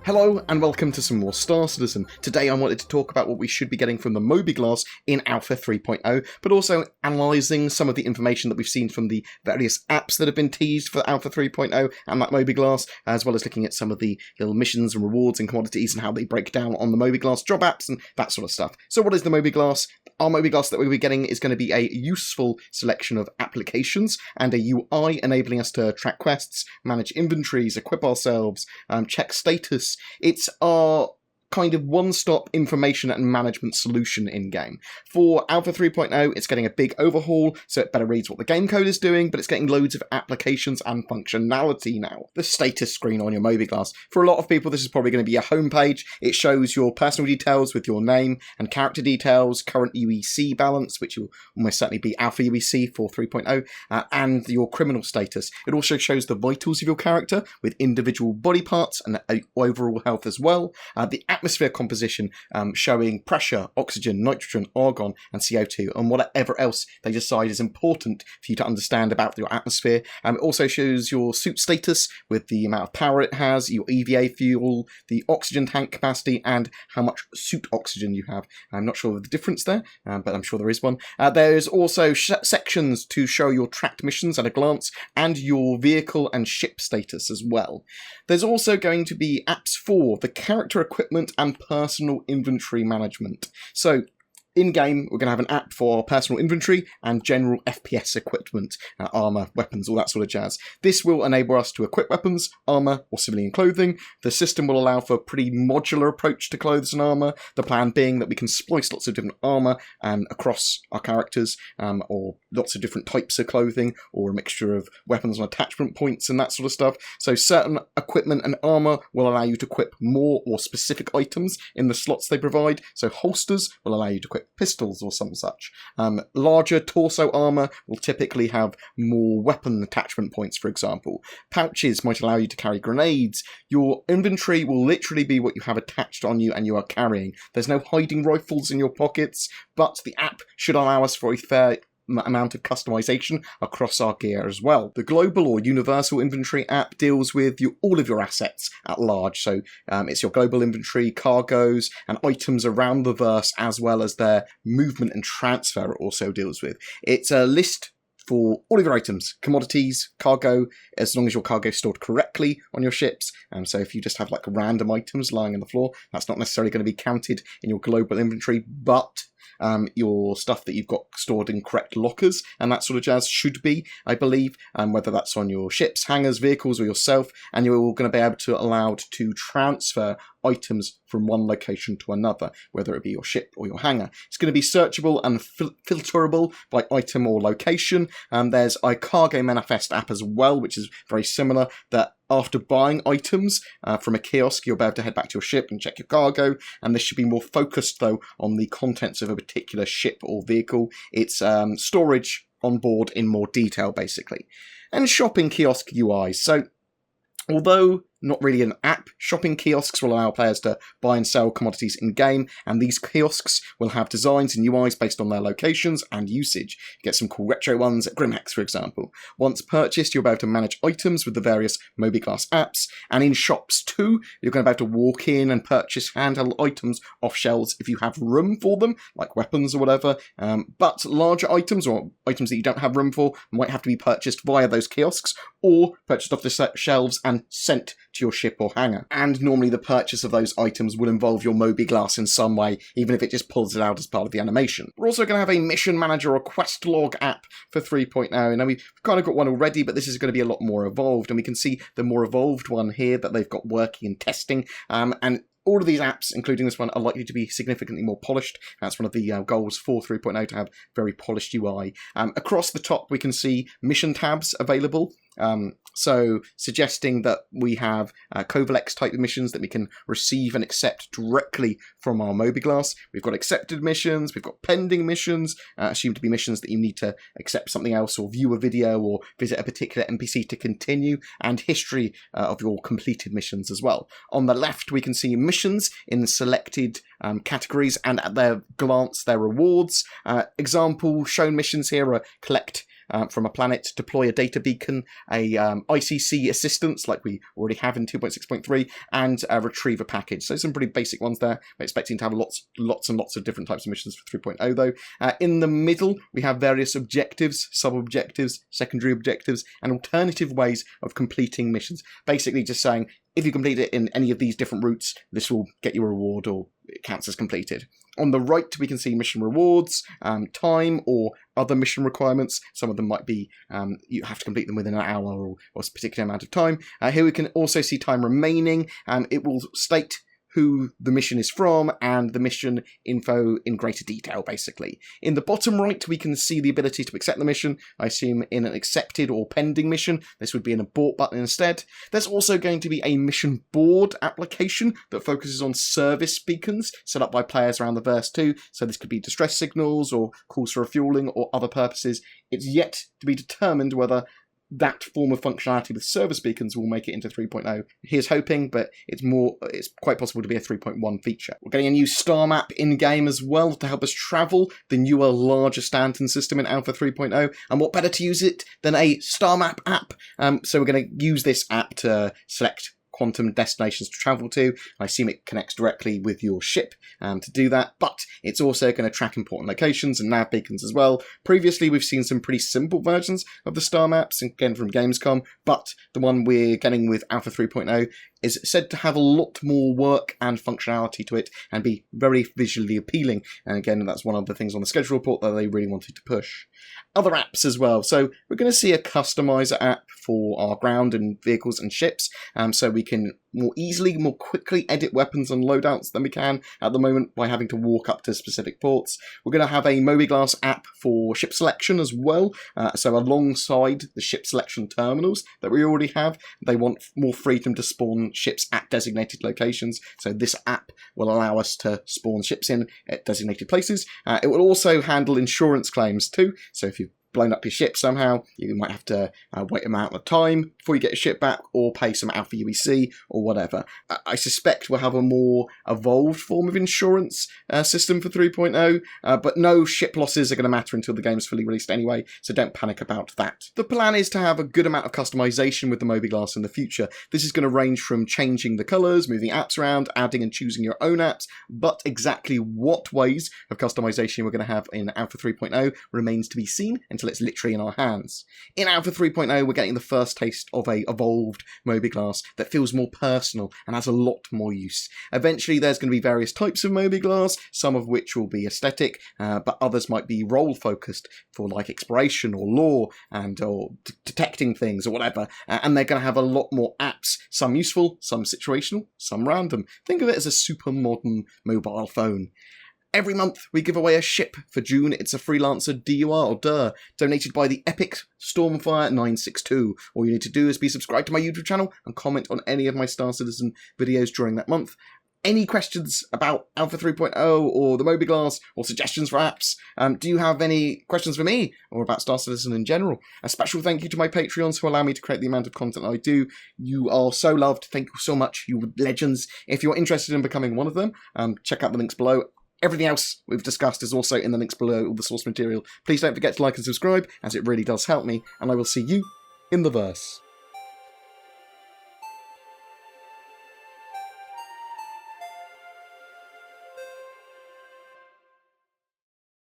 Hello and welcome to some more Star Citizen. Today I wanted to talk about what we should be getting from the mobiGlas in Alpha 3.0, but also analysing some of the information that we've seen from the various apps that have been teased for Alpha 3.0 and that mobiGlas, as well as looking at some of the little missions and rewards and commodities and how they break down on the mobiGlas job apps and that sort of stuff. So what is the mobiGlas? Our mobiGlas that we'll be getting is going to be a useful selection of applications and a UI enabling us to track quests, manage inventories, equip ourselves, check status. It's our kind of one-stop information and management solution in-game. For Alpha 3.0, it's getting a big overhaul, so it better reads what the game code is doing, but it's getting loads of applications and functionality now. The status screen on your mobiGlas. For a lot of people, this is probably going to be a homepage. It shows your personal details with your name and character details, current UEC balance, which will almost certainly be Alpha UEC for 3.0, and your criminal status. It also shows the vitals of your character with individual body parts and overall health as well. The atmosphere composition showing pressure, oxygen, nitrogen, argon and CO2 and whatever else they decide is important for you to understand about your atmosphere. It also shows your suit status with the amount of power it has, your EVA fuel, the oxygen tank capacity and how much suit oxygen you have. I'm not sure of the difference there, but I'm sure there is one. There's also sections to show your tracked missions at a glance and your vehicle and ship status as well. There's also going to be apps for the character equipment and personal inventory management. So in-game, we're going to have an app for personal inventory and general FPS equipment, armour, weapons, all that sort of jazz. This will enable us to equip weapons, armour, or civilian clothing. The system will allow for a pretty modular approach to clothes and armour, the plan being that we can splice lots of different armour across our characters, or lots of different types of clothing, or a mixture of weapons and attachment points and that sort of stuff. So certain equipment and armour will allow you to equip more or specific items in the slots they provide. So holsters will allow you to equip pistols or some such. Larger torso armour will typically have more weapon attachment points, for example. Pouches might allow you to carry grenades. Your inventory will literally be what you have attached on you and you are carrying. There's no hiding rifles in your pockets, but the app should allow us for a fair amount of customization across our gear as well. The global or universal inventory app deals with all of your assets at large, so it's your global inventory, cargoes and items around the verse as well as their movement and transfer it also deals with. It's a list for all of your items, commodities, cargo, as long as your cargo is stored correctly on your ships. So if you just have like random items lying on the floor, that's not necessarily going to be counted in your global inventory, but your stuff that you've got stored in correct lockers and that sort of jazz should be, I believe, whether that's on your ships, hangars, vehicles or yourself, and you're going to be able to allow to transfer items from one location to another, whether it be your ship or your hangar. It's going to be searchable and filterable by item or location. There's a cargo manifest app as well, which is very similar, that after buying items from a kiosk, you'll be able to head back to your ship and check your cargo, and this should be more focused, though, on the contents of a particular ship or vehicle. It's storage on board in more detail, basically. And shopping kiosk UI. So, although not really an app, shopping kiosks will allow players to buy and sell commodities in-game, and these kiosks will have designs and UIs based on their locations and usage. You get some cool retro ones at Grimhex, for example. Once purchased, you'll be able to manage items with the various mobiGlas apps, and in shops too, you're going to be able to walk in and purchase handheld items off shelves if you have room for them, like weapons or whatever, but larger items, or items that you don't have room for, might have to be purchased via those kiosks, or purchased off the shelves and sent to your ship or hangar. And normally the purchase of those items will involve your mobiGlas in some way, even if it just pulls it out as part of the animation. We're also going to have a mission manager or quest log app for 3.0. Now we've kind of got one already, but this is going to be a lot more evolved, and we can see the more evolved one here that they've got working and testing, and all of these apps, including this one, are likely to be significantly more polished. That's one of the goals for 3.0, to have very polished UI. Across the top, we can see mission tabs available. So suggesting that we have Covalex type missions that we can receive and accept directly from our mobiGlas. We've got accepted missions, we've got pending missions, assumed to be missions that you need to accept something else or view a video or visit a particular NPC to continue, and history of your completed missions as well. On the left, we can see missions in the selected categories, and at their glance, their rewards. Example shown missions here are collect from a planet, deploy a data beacon, a ICC assistance like we already have in 2.6.3, and retrieve a package. So some pretty basic ones there. We're expecting to have lots and lots of different types of missions for 3.0 though. In the middle, we have various objectives, sub-objectives, secondary objectives, and alternative ways of completing missions. Basically just saying, if you complete it in any of these different routes, this will get you a reward or it counts as completed. On the right, we can see mission rewards, time, or other mission requirements. Some of them might be you have to complete them within an hour or a particular amount of time. Here we can also see time remaining. It will state who the mission is from, and the mission info in greater detail, basically. In the bottom right, we can see the ability to accept the mission. I assume in an accepted or pending mission, this would be an abort button instead. There's also going to be a mission board application that focuses on service beacons set up by players around the verse too. So this could be distress signals or calls for refueling or other purposes. It's yet to be determined whether that form of functionality with service beacons will make it into 3.0. Here's hoping, but it's quite possible to be a 3.1 feature. We're getting a new star map in-game as well to help us travel, the newer, larger Stanton system in Alpha 3.0, and what better to use it than a star map app? So we're going to use this app to select quantum destinations to travel to. I assume it connects directly with your ship to do that, but it's also going to track important locations and nav beacons as well. Previously, we've seen some pretty simple versions of the star maps, again from Gamescom, but the one we're getting with Alpha 3.0 is said to have a lot more work and functionality to it and be very visually appealing. And again, that's one of the things on the schedule report that they really wanted to push. Other apps as well. So we're going to see a customizer app for our ground and vehicles and ships, so we can more easily, more quickly edit weapons and loadouts than we can at the moment by having to walk up to specific ports. We're going to have a mobiGlas app for ship selection as well, so alongside the ship selection terminals that we already have, they want more freedom to spawn ships at designated locations, so this app will allow us to spawn ships in at designated places. It will also handle insurance claims too, so if you've blown up your ship somehow, you might have to wait a amount of time before you get your ship back or pay some Alpha UEC or whatever. I suspect we'll have a more evolved form of insurance system for 3.0, but no ship losses are going to matter until the game's fully released anyway, so don't panic about that. The plan is to have a good amount of customization with the mobiGlas in the future. This is going to range from changing the colours, moving apps around, adding and choosing your own apps, but exactly what ways of customization we're going to have in Alpha 3.0 remains to be seen until it's literally in our hands. In Alpha 3.0, we're getting the first taste of a evolved mobiGlas that feels more personal and has a lot more use. Eventually, there's going to be various types of mobiGlas, some of which will be aesthetic, but others might be role-focused for like exploration or lore or detecting things or whatever, and they're going to have a lot more apps, some useful, some situational, some random. Think of it as a super modern mobile phone. Every month, we give away a ship. For June, it's a Freelancer DUR or DUR, donated by the epic Stormfire 962. All you need to do is be subscribed to my YouTube channel and comment on any of my Star Citizen videos during that month. Any questions about Alpha 3.0 or the mobiGlas or suggestions for apps? Do you have any questions for me or about Star Citizen in general? A special thank you to my Patreons who allow me to create the amount of content I do. You are so loved. Thank you so much, you legends. If you're interested in becoming one of them, check out the links below. Everything else we've discussed is also in the links below, all the source material. Please don't forget to like and subscribe, as it really does help me, and I will see you in the verse.